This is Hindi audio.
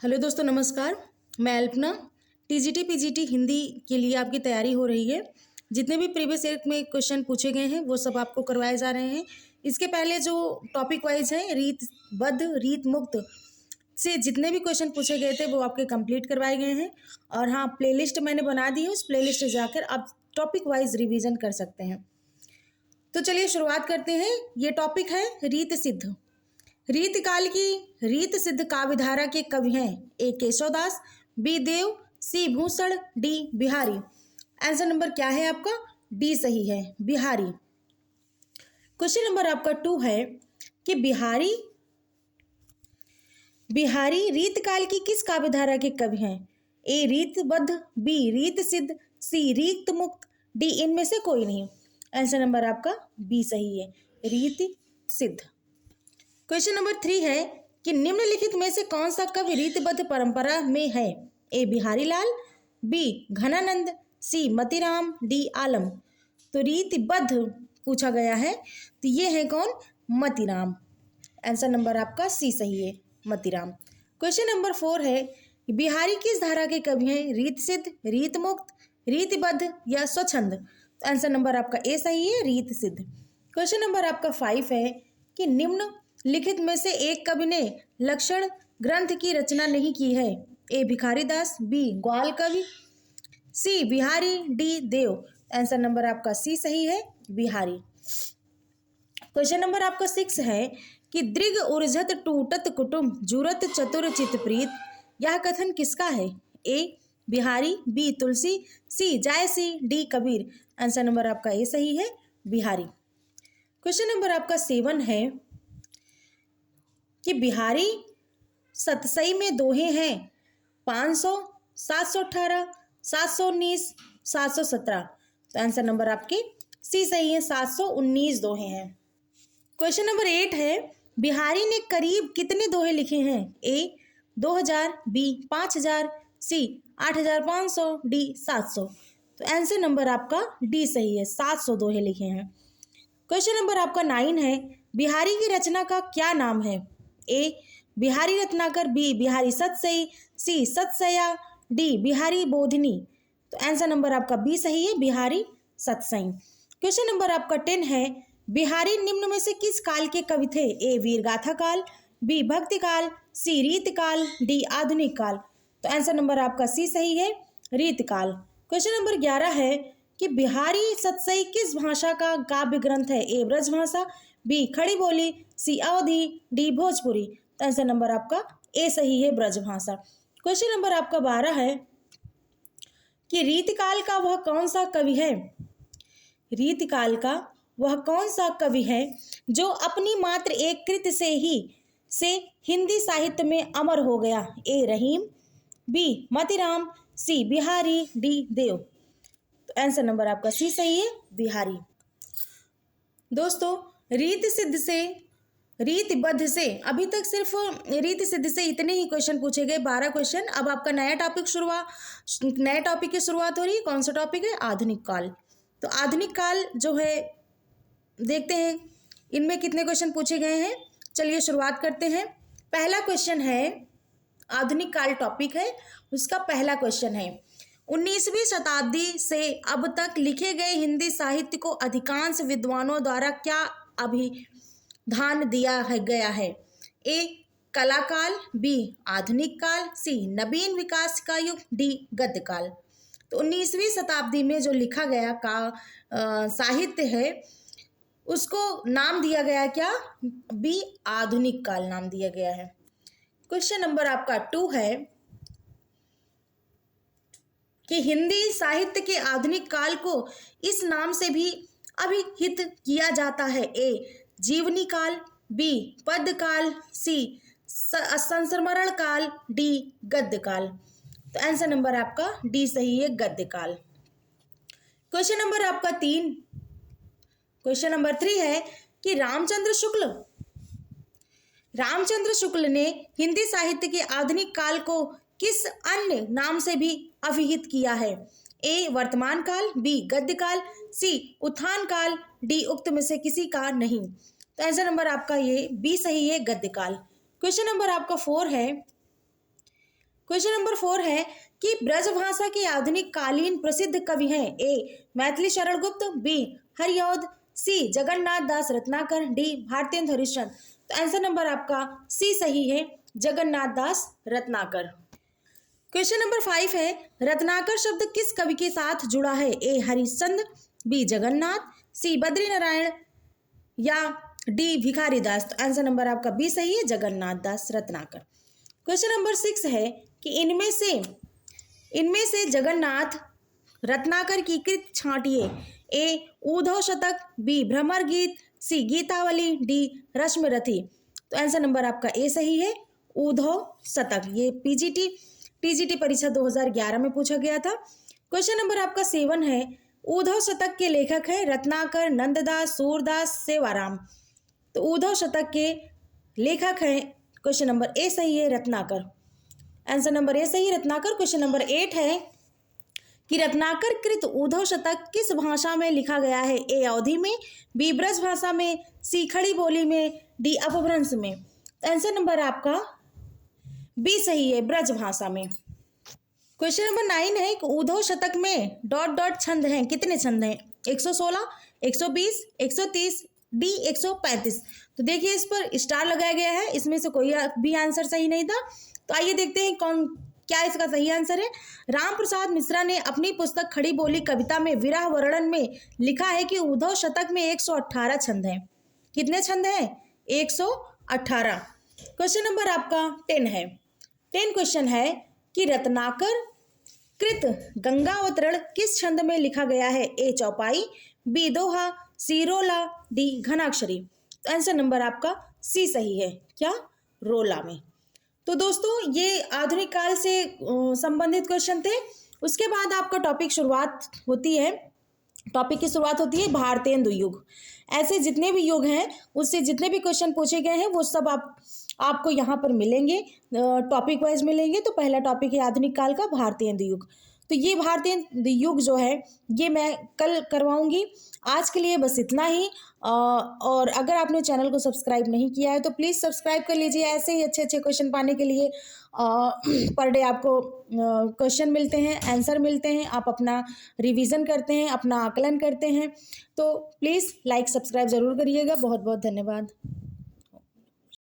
हेलो दोस्तों, नमस्कार। मैं अल्पना। टीजीटी पीजीटी हिंदी के लिए आपकी तैयारी हो रही है। जितने भी प्रीवियस ईयर में क्वेश्चन पूछे गए हैं वो सब आपको करवाए जा रहे हैं। इसके पहले जो टॉपिक वाइज है रीतबद्ध रीत मुक्त से जितने भी क्वेश्चन पूछे गए थे वो आपके कंप्लीट करवाए गए हैं। और हाँ, प्लेलिस्ट मैंने बना दी है, उस प्लेलिस्ट से जाकर आप टॉपिक वाइज रिवीजन कर सकते हैं। तो चलिए शुरुआत करते हैं। ये टॉपिक है रीत सिद्ध। रीत काल की रीत सिद्ध काव्यधारा के कवि हैं A Keshavdas, B Dev, C Bhushan, D Bihari. Answer number क्या है आपका? डी सही है, बिहारी। क्वेश्चन नंबर आपका 2 है कि बिहारी रीत काल की किस काव्यधारा के कवि हैं? ए रीतबद्ध, बी रीत सिद्ध, सी रीत मुक्त, डी इनमें से कोई नहीं। आंसर नंबर आपका बी सही है, रीत सिद्ध। क्वेश्चन नंबर 3 है कि निम्नलिखित में से कौन सा कवि रीतबद्ध परंपरा में है? ए बिहारी लाल, बी घनानंद, सी मतीराम, डी आलम। तो रीतबद्ध पूछा गया है तो ये है कौन? मतीराम। आंसर नंबर आपका सी सही है, मतीराम। क्वेश्चन नंबर 4 है कि बिहारी किस धारा के कवि हैं? रीत सिद्ध, रीत मुक्त, रीतबद्ध या स्वच्छंद। तो आंसर नंबर आपका ए सही है, रीत सिद्ध। क्वेश्चन नंबर आपका 5 है कि निम्न लिखित में से एक कवि ने लक्षण ग्रंथ की रचना नहीं की है? ए भिखारीदास, बी ग्वाल कवि, सी बिहारी, डी देव। आंसर नंबर आपका सी सही है, बिहारी। क्वेश्चन नंबर आपका 6 है कि दृग उर्जत टूटत कुटुम जुरत चतुर चितप्रीत, यह कथन किसका है? ए बिहारी, बी तुलसी, सी जायसी, डी कबीर। आंसर नंबर आपका ए सही है, बिहारी। क्वेश्चन नंबर आपका 7 है कि बिहारी सतसई में दोहे हैं 500, 718, 719, 717। तो आंसर नंबर आपके सी सही है, 719 दोहे हैं। क्वेश्चन नंबर 8 है बिहारी ने करीब कितने दोहे लिखे हैं? ए 2000, बी 5000, सी 8500, डी 700। तो आंसर नंबर आपका डी सही है, 700 दोहे लिखे हैं। क्वेश्चन नंबर आपका 9 है बिहारी की रचना का क्या नाम है? ए बिहारी रत्नाकर, बी बिहारी सतसई, सी सतसया, डी बिहारी बोधिनी। तो आंसर नंबर आपका बी सही है, बिहारी सतसई। क्वेश्चन नंबर आपका 10 है बिहारी निम्न में से किस काल के कवि थे? ए वीरगाथा काल, बी भक्ति काल, सी रीत काल, डी आधुनिक काल। तो आंसर नंबर आपका सी सही है, रीत काल। क्वेश्चन नंबर 11 है कि बिहारी सतसई किस भाषा का काव्य ग्रंथ है? ए ब्रज भाषा, बी खड़ी बोली, सी अवधी, डी भोजपुरी। तो आंसर नंबर आपका ए सही है, ब्रज भाषा। क्वेश्चन नंबर आपका 12 है कि रीतिकाल का वह कौन सा कवि है? रीतिकाल का वह कौन सा कवि है जो अपनी मात्र एक कृति से हिंदी साहित्य में अमर हो गया? ए रहीम, बी मतीराम, सी बिहारी, डी देव। तो आंसर नंबर आपका सी सही है, बिहारी। दोस्तों, रीतबद्ध से अभी तक सिर्फ रीत सिद्ध से इतने ही क्वेश्चन पूछे गए, 12 क्वेश्चन। अब आपका नया टॉपिक की शुरुआत हो रही है। कौन सा टॉपिक है? आधुनिक काल। तो आधुनिक काल जो है देखते हैं इनमें कितने क्वेश्चन पूछे गए हैं। चलिए शुरुआत करते हैं। पहला क्वेश्चन है, आधुनिक काल टॉपिक है, उसका पहला क्वेश्चन है 19वीं शताब्दी से अब तक लिखे गए हिंदी साहित्य को अधिकांश विद्वानों द्वारा क्या अभिधान दिया गया है? ए कला काल, बी आधुनिक काल, सी नवीन विकास का युग, डी गद्य काल। तो 19वीं शताब्दी में जो लिखा गया साहित्य है उसको नाम दिया गया क्या? बी आधुनिक काल नाम दिया गया है। क्वेश्चन नंबर आपका 2 है कि हिंदी साहित्य के आधुनिक काल को इस नाम से भी अभिहित किया जाता है? ए जीवनी काल, बी पद्य काल, सी संस्मरण काल, डी गद्य काल। तो आंसर नंबर आपका डी सही है, गद्य काल। क्वेश्चन नंबर आपका 3 है कि रामचंद्र शुक्ल ने हिंदी साहित्य के आधुनिक काल को किस अन्य नाम से भी अभिहित किया है? ए वर्तमान काल, बी गद्य काल, सी उत्थान काल, डी उक्त में से किसी का नहीं। तो आंसर नंबर आपका ये बी सही है, गद्य काल। क्वेश्चन नंबर आपका 4 है क्वेश्चन नंबर 4 है कि ब्रजभाषा के आधुनिक कालीन प्रसिद्ध कवि हैं। ए मैथिली शरण गुप्त, बी हरिऔध, सी जगन्नाथ दास रत्नाकर, डी भारतेंदु हरिश्चंद्र। तो आंसर नंबर आपका सी सही है, जगन्नाथ दास रत्नाकर। क्वेश्चन नंबर 5 है रत्नाकर शब्द किस कवि के साथ जुड़ा है। ए हरिश्चंद्र, बी जगन्नाथ, सी बद्री नारायण या डी भिखारी दास। तो आंसर नंबर आपका बी सही है, जगन्नाथ दास रत्नाकर। क्वेश्चन नंबर 6 है कि इनमें से जगन्नाथ रत्नाकर की कृत छांटिए। ए ऊधव शतक, बी भ्रमर गीत, सी गीतावली, डी रश्मिरथी। तो आंसर नंबर आपका ए सही है, ऊधव शतक। ये टीजीटी परीक्षा 2011 में पूछा गया था। क्वेश्चन नंबर आपका 7 है ऊधव शतक के लेखक है रत्नाकर, नंददास, सूरदास, सेवाराम। तो ऊधव शतक के लेखक हैं, क्वेश्चन नंबर ए सही है, रत्नाकर। आंसर नंबर ए सही, रत्नाकर। क्वेश्चन नंबर 8 है कि रत्नाकर कृत ऊधव शतक किस भाषा में लिखा गया है। ए अवधी में, बी ब्रज भाषा में, सी खड़ी बोली में, डी अपभ्रंश में। आंसर नंबर आपका बी सही है, ब्रज भाषा में। क्वेश्चन नंबर 9 है कि ऊधव शतक में डॉट डॉट छंद हैं, कितने छंद हैं। 116, 120, 130, डी 135। तो देखिए इस पर स्टार लगाया गया है, इसमें से कोई भी आंसर सही नहीं था। तो आइए देखते हैं क्या इसका सही आंसर है। राम प्रसाद मिश्रा ने अपनी पुस्तक खड़ी बोली कविता में विरह वर्णन में लिखा है कि ऊधव शतक में 118 छंद हैं। कितने छंद हैं? 118। क्वेश्चन नंबर आपका 10 है। 10 क्वेश्चन है कि रत्नाकर कृत गंगावतरण किस छंद में लिखा गया है। ए चौपाई, बी दोहा, सी रोला, डी घनाक्षरी। तो आंसर नंबर आपका सी सही है, क्या? रोला में। तो दोस्तों ये आधुनिक काल से संबंधित क्वेश्चन थे। उसके बाद आपका टॉपिक की शुरुआत होती है भारतेंदु युग। ऐसे जितने भी युग हैं उससे जितने भी क्वेश्चन पूछे गए हैं वो सब आपको यहाँ पर मिलेंगे, टॉपिक वाइज मिलेंगे। तो पहला टॉपिक है आधुनिक काल का भारतेंदु युग। तो ये भारतेंदु युग जो है ये मैं कल करवाऊंगी। आज के लिए बस इतना ही। और अगर आपने चैनल को सब्सक्राइब नहीं किया है तो प्लीज़ सब्सक्राइब कर लीजिए, ऐसे ही अच्छे अच्छे क्वेश्चन पाने के लिए। पर डे आपको क्वेश्चन मिलते हैं, आंसर मिलते हैं, आप अपना रिवीजन करते हैं, अपना आकलन करते हैं। तो प्लीज़ लाइक सब्सक्राइब ज़रूर करिएगा। बहुत बहुत धन्यवाद।